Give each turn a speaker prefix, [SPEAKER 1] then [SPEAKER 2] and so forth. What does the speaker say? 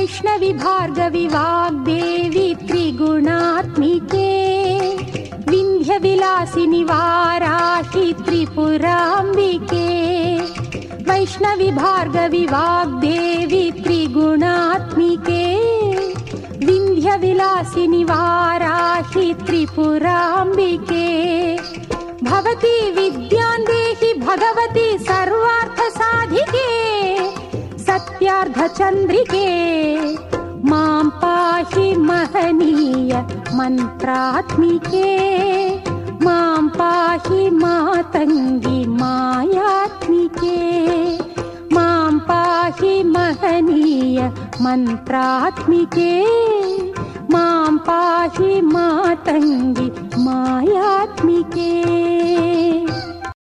[SPEAKER 1] वैष्णवी भार्गवी वाग्देवी त्रिगुणात्मिके विन्ध्यविलासिनि वाराहि त्रिपुराम्बिके वैष्णवी भार्गवी वाग्देवी त्रिगुणात्मिके विन्ध्यविलासिनि वाराहि त्रिपुराम्बिके भवती विद्यां देहि भगवती सर्वार्थसाधिके सत्यार्धचन्द्रिके मां पाहि महनीय मन्त्रात्मिके मां पाहि मातङ्गी मायात्मिके मां पाहि महनीय मन्त्रात्मिके मां पाहि मातङ्गी मायात्मिके।